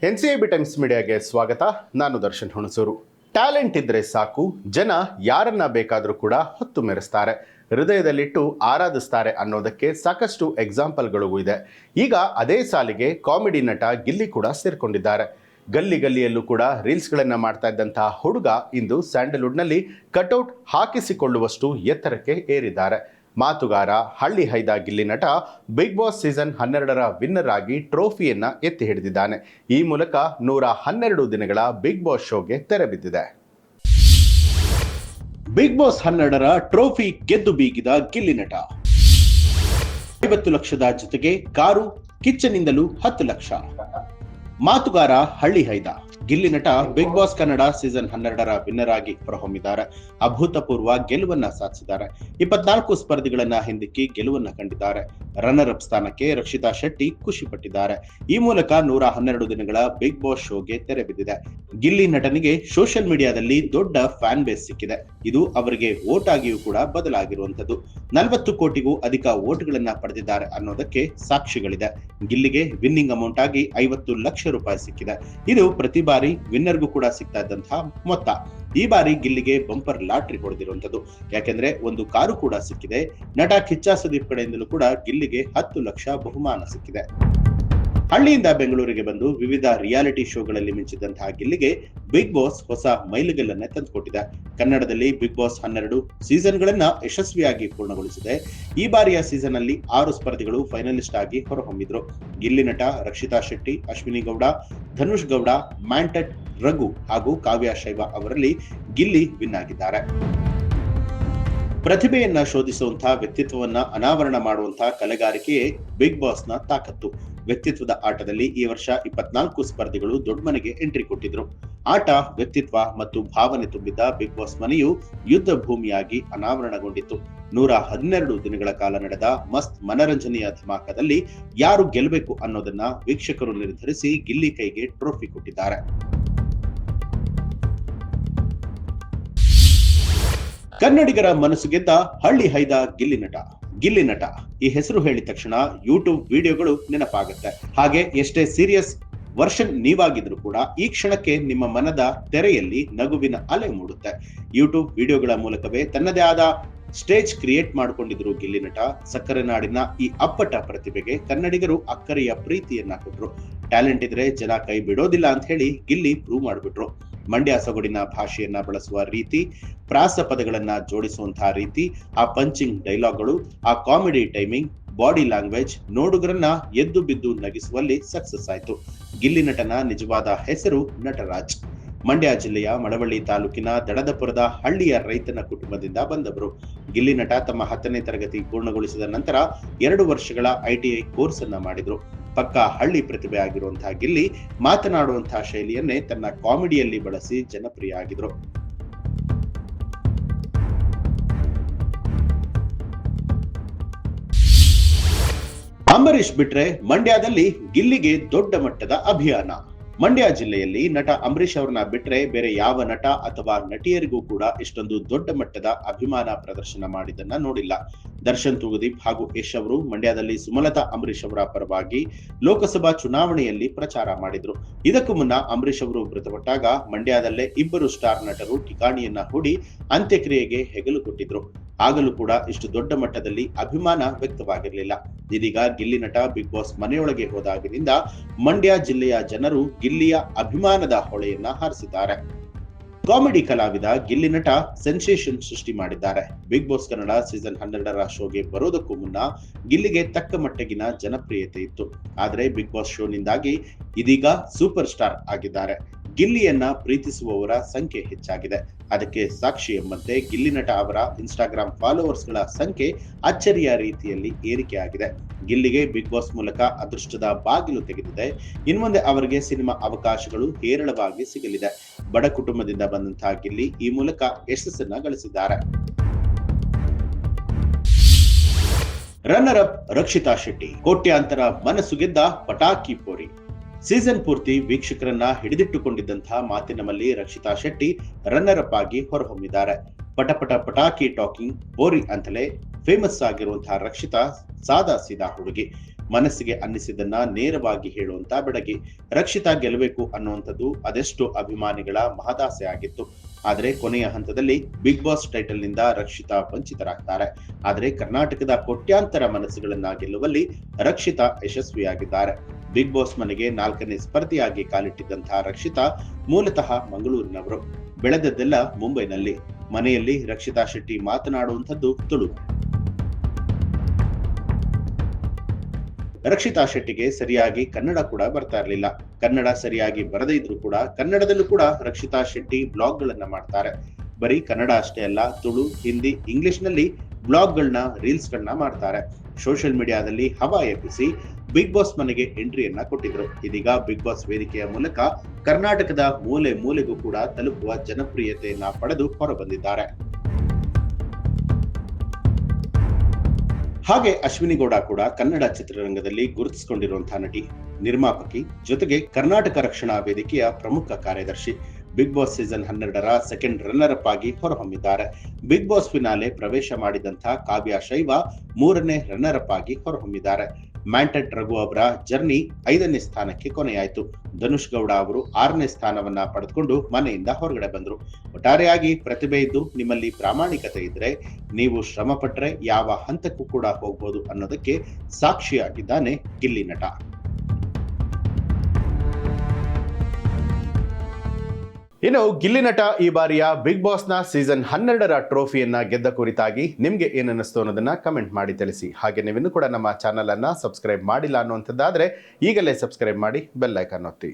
NCIB times ಮೀಡಿಯಾಗೆ ಸ್ವಾಗತ. ನಾನು Darshan Hunsur. Talent ಇದ್ರೆ ಸಾಕು, ಜನ ಯಾರನ್ನ ಬೇಕಾದರೂ ಕೂಡ ಹೊತ್ತು ಮೆರೆಸ್ತಾರೆ, ಹೃದಯದಲ್ಲಿಟ್ಟು ಆರಾಧಿಸ್ತಾರೆ ಅನ್ನೋದಕ್ಕೆ ಸಾಕಷ್ಟು ಎಕ್ಸಾಂಪಲ್ಗಳು ಇದೆ. ಈಗ ಅದೇ ಸಾಲಿಗೆ ಕಾಮಿಡಿ ನಟ ಗಿಲ್ಲಿ ಕೂಡ ಸೇರ್ಕೊಂಡಿದ್ದಾರೆ. ಗಲ್ಲಿ ಗಲ್ಲಿಯಲ್ಲೂ ಕೂಡ ರೀಲ್ಸ್ಗಳನ್ನು ಮಾಡ್ತಾ ಇದ್ದಂತಹ ಹುಡುಗ ಇಂದು ಸ್ಯಾಂಡಲ್ವುಡ್ನಲ್ಲಿ ಕಟೌಟ್ ಹಾಕಿಸಿಕೊಳ್ಳುವಷ್ಟು ಎತ್ತರಕ್ಕೆ ಏರಿದ್ದಾರೆ. ಮಾತುಗಾರ, ಹಳ್ಳಿ ಹೈದ ಗಿಲ್ಲಿ ನಟ ಬಿಗ್ ಬಾಸ್ ಸೀಸನ್ 12ರ ವಿನ್ನರ್ ಆಗಿ ಟ್ರೋಫಿಯನ್ನ ಎತ್ತಿ ಹಿಡಿದಿದ್ದಾನೆ. ಈ ಮೂಲಕ 112 ದಿನಗಳ ಬಿಗ್ ಬಾಸ್ ಶೋಗೆ ತೆರೆ ಬಿದ್ದಿದೆ. ಬಿಗ್ ಬಾಸ್ 12ರ ಟ್ರೋಫಿ ಗೆದ್ದು ಬೀಗಿದ ಗಿಲ್ಲಿ ನಟ 50 ಲಕ್ಷದ ಜೊತೆಗೆ ಕಾರು, ಕಿಚ್ಚನಿಂದಲೂ 10 ಲಕ್ಷ. ಮಾತುಗಾರ, ಹಳ್ಳಿ ಹೈದ ಗಿಲ್ಲಿ ನಟ ಬಿಗ್ ಬಾಸ್ ಕನ್ನಡ ಸೀಸನ್ 12ರ ವಿನ್ನರ್ ಆಗಿ ಹೊರಹೊಮ್ಮಿದ್ದಾರೆ. ಅಭೂತಪೂರ್ವ ಗೆಲುವನ್ನ ಸಾಧಿಸಿದ್ದಾರೆ. 24 ಸ್ಪರ್ಧಿಗಳನ್ನ ಹಿಂದಿಕ್ಕಿ ಗೆಲುವನ್ನ ಕಂಡಿದ್ದಾರೆ. ರನ್ನರ್ ಅಪ್ ಸ್ಥಾನಕ್ಕೆ ರಕ್ಷಿತಾ ಶೆಟ್ಟಿ ಖುಷಿ ಪಟ್ಟಿದ್ದಾರೆ. ಈ ಮೂಲಕ 112 ದಿನಗಳ ಬಿಗ್ ಬಾಸ್ ಶೋಗೆ ತೆರೆ ಬಿದ್ದಿದೆ. ಗಿಲ್ಲಿ ನಟನಿಗೆ ಸೋಷಿಯಲ್ ಮೀಡಿಯಾದಲ್ಲಿ ದೊಡ್ಡ ಫ್ಯಾನ್ ಬೇಸ್ ಸಿಕ್ಕಿದೆ. ಇದು ಅವರಿಗೆ ವೋಟ್ ಆಗಿಯೂ ಕೂಡ ಬದಲಾಗಿರುವಂತದ್ದು. 40 ಕೋಟಿಗೂ ಅಧಿಕ ವೋಟ್ಗಳನ್ನ ಪಡೆದಿದ್ದಾರೆ ಅನ್ನೋದಕ್ಕೆ ಸಾಕ್ಷಿಗಳಿದೆ. ಗಿಲ್ಲಿಗೆ ವಿನ್ನಿಂಗ್ ಅಮೌಂಟ್ ಆಗಿ 50 ಲಕ್ಷ ರೂಪಾಯಿ ಸಿಕ್ಕಿದೆ. ಇದು ಪ್ರತಿ ಬಾರಿ ವಿನ್ನರ್ಗೂ ಕೂಡ ಸಿಗ್ತಾ ಇದ್ದಂತಹ ಮೊತ್ತ. ಈ ಬಾರಿ ಗಿಲ್ಲಿಗೆ ಬಂಪರ್ ಲಾಟ್ರಿ ಹೊಡೆದಿರುವಂತದ್ದು. ಯಾಕೆಂದ್ರೆ ಒಂದು ಕಾರು ಕೂಡ ಸಿಕ್ಕಿದೆ. ನಟ ಕಿಚ್ಚ ಸುದೀಪ್ ಕಡೆಯಿಂದಲೂ ಕೂಡ ಗಿಲ್ಲಿಗೆ 10 ಲಕ್ಷ ಬಹುಮಾನ ಸಿಕ್ಕಿದೆ. ಹಳ್ಳಿಯಿಂದ ಬೆಂಗಳೂರಿಗೆ ಬಂದು ವಿವಿಧ ರಿಯಾಲಿಟಿ ಶೋಗಳಲ್ಲಿ ಮಿಂಚಿದಂತಹ ಗಿಲ್ಲಿಗೆ ಬಿಗ್ ಬಾಸ್ ಹೊಸ ಮೈಲಿಗಲ್ಲನ್ನೇ ತಂದುಕೊಟ್ಟಿದೆ. ಕನ್ನಡದಲ್ಲಿ ಬಿಗ್ ಬಾಸ್ 12 ಸೀಸನ್ಗಳನ್ನ ಯಶಸ್ವಿಯಾಗಿ ಪೂರ್ಣಗೊಳಿಸಿದೆ. ಈ ಬಾರಿಯ ಸೀಸನ್ ಅಲ್ಲಿ 6 ಸ್ಪರ್ಧಿಗಳು ಫೈನಲಿಸ್ಟ್ ಆಗಿ ಹೊರಹೊಮ್ಮಿದ್ರು. ಗಿಲ್ಲಿ ನಟ ರಕ್ಷಿತಾ ಶೆಟ್ಟಿ, ಅಶ್ವಿನಿ ಗೌಡ, ಧನುಷ್ ಗೌಡ, ಮ್ಯಾಂಟಟ್, ರಘು ಹಾಗೂ ಕಾವ್ಯ ಶೈವ ಅವರಲ್ಲಿ ಗಿಲ್ಲಿ ವಿನ್ ಆಗಿದ್ದಾರೆ. ಪ್ರತಿಭೆಯನ್ನ ಶೋಧಿಸುವಂತಹ, ವ್ಯಕ್ತಿತ್ವವನ್ನ ಅನಾವರಣ ಮಾಡುವಂತಹ ಕಲೆಗಾರಿಕೆಯೇ ಬಿಗ್ ಬಾಸ್ ನ ತಾಕತ್ತು. ವ್ಯಕ್ತಿತ್ವದ ಆಟದಲ್ಲಿ ಈ ವರ್ಷ 24 ಸ್ಪರ್ಧಿಗಳು ದೊಡ್ಡ ಮನೆಗೆ ಎಂಟ್ರಿ ಕೊಟ್ಟಿದ್ರು. ಆಟ, ವ್ಯಕ್ತಿತ್ವ ಮತ್ತು ಭಾವನೆ ತುಂಬಿದ್ದ ಬಿಗ್ ಬಾಸ್ ಮನೆಯು ಯುದ್ಧ ಭೂಮಿಯಾಗಿ ಅನಾವರಣಗೊಂಡಿತ್ತು. 112 ದಿನಗಳ ಕಾಲ ನಡೆದ ಮಸ್ತ್ ಮನರಂಜನೆಯ ಧಮಾಕದಲ್ಲಿ ಯಾರು ಗೆಲ್ಲಬೇಕು ಅನ್ನೋದನ್ನ ವೀಕ್ಷಕರು ನಿರ್ಧರಿಸಿ ಗಿಲ್ಲಿ ಕೈಗೆ ಟ್ರೋಫಿ ಕೊಟ್ಟಿದ್ದಾರೆ. ಕನ್ನಡಿಗರ ಮನಸ್ಸು ಗೆದ್ದ ಹಳ್ಳಿ ಹೈದ ಗಿಲ್ಲಿ ನಟ. ಗಿಲ್ಲಿ ನಟ ಈ ಹೆಸರು ಹೇಳಿದ ತಕ್ಷಣ ಯೂಟ್ಯೂಬ್ ವಿಡಿಯೋಗಳು ನೆನಪಾಗುತ್ತೆ. ಹಾಗೆ ಎಷ್ಟೇ ಸೀರಿಯಸ್ ವರ್ಷನ್ ನೀವಾಗಿದ್ರು ಕೂಡ ಈ ಕ್ಷಣಕ್ಕೆ ನಿಮ್ಮ ಮನದ ತೆರೆಯಲ್ಲಿ ನಗುವಿನ ಅಲೆ ಮೂಡುತ್ತೆ. ಯೂಟ್ಯೂಬ್ ವಿಡಿಯೋಗಳ ಮೂಲಕವೇ ತನ್ನದೇ ಆದ ಸ್ಟೇಜ್ ಕ್ರಿಯೇಟ್ ಮಾಡಿಕೊಂಡಿದ್ರು ಗಿಲ್ಲಿ ನಟ. ಸಕ್ಕರೆ ನಾಡಿನ ಈ ಅಪ್ಪಟ ಪ್ರತಿಭೆಗೆ ಕನ್ನಡಿಗರು ಅಕ್ಕರೆಯ ಪ್ರೀತಿಯನ್ನ ಕೊಟ್ರು. ಟ್ಯಾಲೆಂಟ್ ಇದ್ರೆ ಜನ ಕೈ ಬಿಡೋದಿಲ್ಲ ಅಂತ ಹೇಳಿ ಗಿಲ್ಲಿ ಪ್ರೂವ್ ಮಾಡಿಬಿಟ್ರು. ಮಂಡ್ಯ ಸೊಗಡಿನ ಭಾಷೆಯನ್ನ ಬಳಸುವ ರೀತಿ, ಪ್ರಾಸ ಪದಗಳನ್ನ ಜೋಡಿಸುವಂತಹ ರೀತಿ, ಆ ಪಂಚಿಂಗ್ ಡೈಲಾಗ್ಗಳು, ಆ ಕಾಮಿಡಿ ಟೈಮಿಂಗ್, ಬಾಡಿ ಲ್ಯಾಂಗ್ವೇಜ್ ನೋಡುಗರನ್ನ ಎದ್ದು ಬಿದ್ದು ನಗಿಸುವಲ್ಲಿ ಸಕ್ಸಸ್ ಆಯ್ತು. ಗಿಲ್ಲಿ ನಟನ ನಿಜವಾದ ಹೆಸರು ನಟರಾಜ್. ಮಂಡ್ಯ ಜಿಲ್ಲೆಯ ಮಳವಳ್ಳಿ ತಾಲೂಕಿನ ದಡದಪುರದ ಹಳ್ಳಿಯ ರೈತನ ಕುಟುಂಬದಿಂದ ಬಂದವರು. ಗಿಲ್ಲಿ ನಟ ತಮ್ಮ 10ನೇ ತರಗತಿ ಪೂರ್ಣಗೊಳಿಸಿದ ನಂತರ 2 ವರ್ಷಗಳ ITI ಕೋರ್ಸ್ ಅನ್ನ ಮಾಡಿದ್ರು. ಪಕ್ಕಾ ಹಳ್ಳಿ ಪ್ರತಿಭೆ ಆಗಿರುವಂತಹ ಗಿಲ್ಲಿ ಮಾತನಾಡುವಂತಹ ಶೈಲಿಯನ್ನೇ ತನ್ನ ಕಾಮಿಡಿಯಲ್ಲಿ ಬಳಸಿ ಜನಪ್ರಿಯ ಆಗಿದ್ರು. ಅಂಬರೀಶ್ ಬಿಟ್ರೆ ಮಂಡ್ಯದಲ್ಲಿ ಗಿಲ್ಲಿಗೆ ದೊಡ್ಡ ಮಟ್ಟದ ಅಭಿಯಾನ. ಮಂಡ್ಯ ಜಿಲ್ಲೆಯಲ್ಲಿ ನಟ ಅಂಬರೀಶ್ ಅವರನ್ನ ಬಿಟ್ರೆ ಬೇರೆ ಯಾವ ನಟ ಅಥವಾ ನಟಿಯರಿಗೂ ಕೂಡ ಇಷ್ಟೊಂದು ದೊಡ್ಡ ಮಟ್ಟದ ಅಭಿಮಾನ ಪ್ರದರ್ಶನ ಮಾಡಿದ್ದನ್ನ ನೋಡಿಲ್ಲ. ದರ್ಶನ್, ತೂಗುದೀಪ್ ಹಾಗೂ ಯಶ್ ಅವರು ಮಂಡ್ಯದಲ್ಲಿ ಸುಮಲತಾ ಅಂಬರೀಶ್ ಅವರ ಪರವಾಗಿ ಲೋಕಸಭಾ ಚುನಾವಣೆಯಲ್ಲಿ ಪ್ರಚಾರ ಮಾಡಿದ್ರು. ಇದಕ್ಕೂ ಮುನ್ನ ಅಂಬರೀಶ್ ಅವರು ಮೃತಪಟ್ಟಾಗ ಮಂಡ್ಯದಲ್ಲೇ 2 ಸ್ಟಾರ್ ನಟರು ಠಿಕಾಣಿಯನ್ನ ಹೂಡಿ ಅಂತ್ಯಕ್ರಿಯೆಗೆ ಹೆಗಲು ಕೊಟ್ಟಿದ್ರು. ಆಗಲೂ ಕೂಡ ಇಷ್ಟು ದೊಡ್ಡ ಮಟ್ಟದಲ್ಲಿ ಅಭಿಮಾನ ವ್ಯಕ್ತವಾಗಿರಲಿಲ್ಲ. ಇದೀಗ ಗಿಲ್ಲಿ ನಟ ಬಿಗ್ ಬಾಸ್ ಮನೆಯೊಳಗೆ ಹೋದಾಗಿನಿಂದ ಮಂಡ್ಯ ಜಿಲ್ಲೆಯ ಜನರು ಗಿಲ್ಲಿಯ ಅಭಿಮಾನದ ಹೊಳೆಯನ್ನ ಹಾರಿಸಿದ್ದಾರೆ. ಕಾಮಿಡಿ ಕಲಾವಿದ ಗಿಲ್ಲಿ ನಟ ಸೆನ್ಸೇಷನ್ ಸೃಷ್ಟಿ ಮಾಡಿದ್ದಾರೆ. ಬಿಗ್ ಬಾಸ್ ಕನ್ನಡ ಸೀಸನ್ 12ರ ಶೋಗೆ ಬರೋದಕ್ಕೂ ಮುನ್ನ ಗಿಲ್ಲಿಗೆ ತಕ್ಕ ಮಟ್ಟಿಗಿನ ಜನಪ್ರಿಯತೆ ಇತ್ತು. ಆದ್ರೆ ಬಿಗ್ ಬಾಸ್ ಶೋನಿಂದಾಗಿ ಇದೀಗ ಸೂಪರ್ ಸ್ಟಾರ್ ಆಗಿದ್ದಾರೆ. ಗಿಲ್ಲಿಯನ್ನ ಪ್ರೀತಿಸುವವರ ಸಂಖ್ಯೆ ಹೆಚ್ಚಾಗಿದೆ. ಅದಕ್ಕೆ ಸಾಕ್ಷಿ ಎಂಬಂತೆ ಗಿಲ್ಲಿ ನಟ ಅವರ ಇನ್ಸ್ಟಾಗ್ರಾಮ್ ಫಾಲೋವರ್ಸ್ ಗಳ ಸಂಖ್ಯೆ ಅಚ್ಚರಿಯ ರೀತಿಯಲ್ಲಿ ಏರಿಕೆಯಾಗಿದೆ. ಗಿಲ್ಲಿಗೆ ಬಿಗ್ ಬಾಸ್ ಮೂಲಕ ಅದೃಷ್ಟದ ಬಾಗಿಲು ತೆಗೆದಿದೆ. ಇನ್ಮುಂದೆ ಅವರಿಗೆ ಸಿನಿಮಾ ಅವಕಾಶಗಳು ಹೇರಳವಾಗಿ ಸಿಗಲಿದೆ. ಬಡ ಕುಟುಂಬದಿಂದ ಬಂದಂತಹ ಗಿಲ್ಲಿ ಈ ಮೂಲಕ ಯಶಸ್ಸನ್ನ ಗಳಿಸಿದ್ದಾರೆ. ರನ್ನರ್ ಅಪ್ ರಕ್ಷಿತಾ ಶೆಟ್ಟಿ ಕೋಟ್ಯಾಂತರ ಮನಸ್ಸು ಗೆದ್ದ ಪಟಾಕಿ ಪೋರಿ. ಸೀಸನ್ ಪೂರ್ತಿ ವೀಕ್ಷಕರನ್ನ ಹಿಡಿದಿಟ್ಟುಕೊಂಡಿದ್ದಂತಹ ಮಾತಿನಮಲ್ಲಿ ರಕ್ಷಿತಾ ಶೆಟ್ಟಿ ರನ್ನರ್ ಅಪ್ ಆಗಿ ಹೊರಹೊಮ್ಮಿದ್ದಾರೆ. ಪಟಪಟ ಪಟಾಕಿ ಟಾಕಿಂಗ್ ಪೋರಿ ಅಂತಲೇ ಫೇಮಸ್ ಆಗಿರುವಂತಹ ರಕ್ಷಿತಾ ಸಾದಾ ಸೀದಾ ಹುಡುಗಿ. ಮನಸ್ಸಿಗೆ ಅನ್ನಿಸಿದ್ದನ್ನ ನೇರವಾಗಿ ಹೇಳುವಂತ ಬೆಡಗಿ. ರಕ್ಷಿತಾ ಗೆಲ್ಲಬೇಕು ಅನ್ನುವಂಥದ್ದು ಅದೆಷ್ಟು ಅಭಿಮಾನಿಗಳ ಮಹದಾಸೆ ಆಗಿತ್ತು. ಆದರೆ ಕೊನೆಯ ಹಂತದಲ್ಲಿ ಬಿಗ್ ಬಾಸ್ ಟೈಟಲ್ ನಿಂದ ರಕ್ಷಿತಾ ವಂಚಿತರಾಗ್ತಾರೆ. ಆದರೆ ಕರ್ನಾಟಕದ ಕೋಟ್ಯಾಂತರ ಮನಸ್ಸುಗಳನ್ನ ಗೆಲ್ಲುವಲ್ಲಿ ರಕ್ಷಿತಾ ಯಶಸ್ವಿಯಾಗಿದ್ದಾರೆ. ಬಿಗ್ ಬಾಸ್ ಮನೆಗೆ 4ನೇ ಸ್ಪರ್ಧಿಯಾಗಿ ಕಾಲಿಟ್ಟಿದ್ದಂತಹ ರಕ್ಷಿತಾ ಮೂಲತಃ ಮಂಗಳೂರಿನವರು. ಬೆಳೆದದ್ದೆಲ್ಲ ಮುಂಬೈನಲ್ಲಿ. ಮನೆಯಲ್ಲಿ ರಕ್ಷಿತಾ ಶೆಟ್ಟಿ ಮಾತನಾಡುವಂಥದ್ದು ತುಳು. ರಕ್ಷಿತಾ ಶೆಟ್ಟಿಗೆ ಸರಿಯಾಗಿ ಕನ್ನಡ ಕೂಡ ಬರ್ತಾ ಇರಲಿಲ್ಲ. ಕನ್ನಡ ಸರಿಯಾಗಿ ಬರದೇ ಇದ್ರು ಕೂಡ ಕನ್ನಡದಲ್ಲೂ ಕೂಡ ರಕ್ಷಿತಾ ಶೆಟ್ಟಿ ಬ್ಲಾಗ್ಗಳನ್ನ ಮಾಡ್ತಾರೆ. ಬರೀ ಕನ್ನಡ ಅಷ್ಟೇ ಅಲ್ಲ, ತುಳು, ಹಿಂದಿ, ಇಂಗ್ಲಿಷ್ ನಲ್ಲಿ ಬ್ಲಾಗ್ಗಳನ್ನ, ರೀಲ್ಸ್ ಗಳನ್ನ ಮಾಡ್ತಾರೆ. ಸೋಷಿಯಲ್ ಮೀಡಿಯಾದಲ್ಲಿ ಹವಾ ಎಬ್ಬಿಸಿ ಬಿಗ್ ಬಾಸ್ ಮನೆಗೆ ಎಂಟ್ರಿಯನ್ನ ಕೊಟ್ಟಿದ್ರು. ಇದೀಗ ಬಿಗ್ ಬಾಸ್ ವೇದಿಕೆಯ ಮೂಲಕ ಕರ್ನಾಟಕದ ಮೂಲೆ ಮೂಲೆಗೂ ಕೂಡ ತಲುಪುವ ಜನಪ್ರಿಯತೆಯನ್ನ ಪಡೆದು ಹೊರಬಂದಿದ್ದಾರೆ. ಹಾಗೆ ಅಶ್ವಿನಿ ಗೌಡ ಕೂಡ ಕನ್ನಡ ಚಿತ್ರರಂಗದಲ್ಲಿ ಗುರುತಿಸಿಕೊಂಡಿರುವಂತಹ ನಟಿ, ನಿರ್ಮಾಪಕಿ, ಜೊತೆಗೆ ಕರ್ನಾಟಕ ರಕ್ಷಣಾ ವೇದಿಕೆಯ ಪ್ರಮುಖ ಕಾರ್ಯದರ್ಶಿ. ಬಿಗ್ ಬಾಸ್ ಸೀಸನ್ 12ರ ಸೆಕೆಂಡ್ ರನ್ನರ್ ಅಪ್ ಆಗಿ ಹೊರಹೊಮ್ಮಿದ್ದಾರೆ. ಬಿಗ್ ಬಾಸ್ ಫಿನಾಲೆ ಪ್ರವೇಶ ಮಾಡಿದಂತಹ ಕಾವ್ಯ ಶೈವ 3ನೇ ರನ್ನರ್ ಅಪ್ ಆಗಿ ಹೊರಹೊಮ್ಮಿದ್ದಾರೆ. ಮ್ಯಾಂಟೆಟ್ ರಘು ಅವರ ಜರ್ನಿ 5ನೇ ಸ್ಥಾನಕ್ಕೆ ಕೊನೆಯಾಯಿತು. ಧನುಷ್ ಗೌಡ ಅವರು 6ನೇ ಸ್ಥಾನವನ್ನ ಪಡೆದುಕೊಂಡು ಮನೆಯಿಂದ ಹೊರಗಡೆ ಬಂದ್ರು. ಒಟ್ಟಾರೆಯಾಗಿ ಪ್ರತಿಭೆ ಇದ್ದು ನಿಮ್ಮಲ್ಲಿ ಪ್ರಾಮಾಣಿಕತೆ ಇದ್ರೆ ನೀವು ಶ್ರಮ ಪಟ್ರೆ ಯಾವ ಹಂತಕ್ಕೂ ಕೂಡ ಹೋಗ್ಬೋದು ಅನ್ನೋದಕ್ಕೆ ಸಾಕ್ಷಿಯಾಗಿದ್ದಾನೆ ಗಿಲ್ಲಿ ನಟ. ಇನ್ನು ಗಿಲ್ಲಿ ನಟ ಈ ಬಾರಿಯ ಬಿಗ್ ಬಾಸ್ನ ಸೀಸನ್ 12ರ ಟ್ರೋಫಿಯನ್ನ ಗೆದ್ದ ಕುರಿತಾಗಿ ನಿಮ್ಗೆ ಏನನ್ನಿಸ್ತು ಅನ್ನೋದನ್ನ ಕಮೆಂಟ್ ಮಾಡಿ ತಿಳಿಸಿ. ಹಾಗೆ ನೀವಿನ್ನೂ ಕೂಡ ನಮ್ಮ ಚಾನಲ್ ಅನ್ನ ಸಬ್ಸ್ಕ್ರೈಬ್ ಮಾಡಿಲ್ಲ ಅನ್ನುವಂಥದ್ದಾದ್ರೆ ಈಗಲೇ ಸಬ್ಸ್ಕ್ರೈಬ್ ಮಾಡಿ, ಬೆಲ್ ಐಕಾನ್ ಒತ್ತಿ.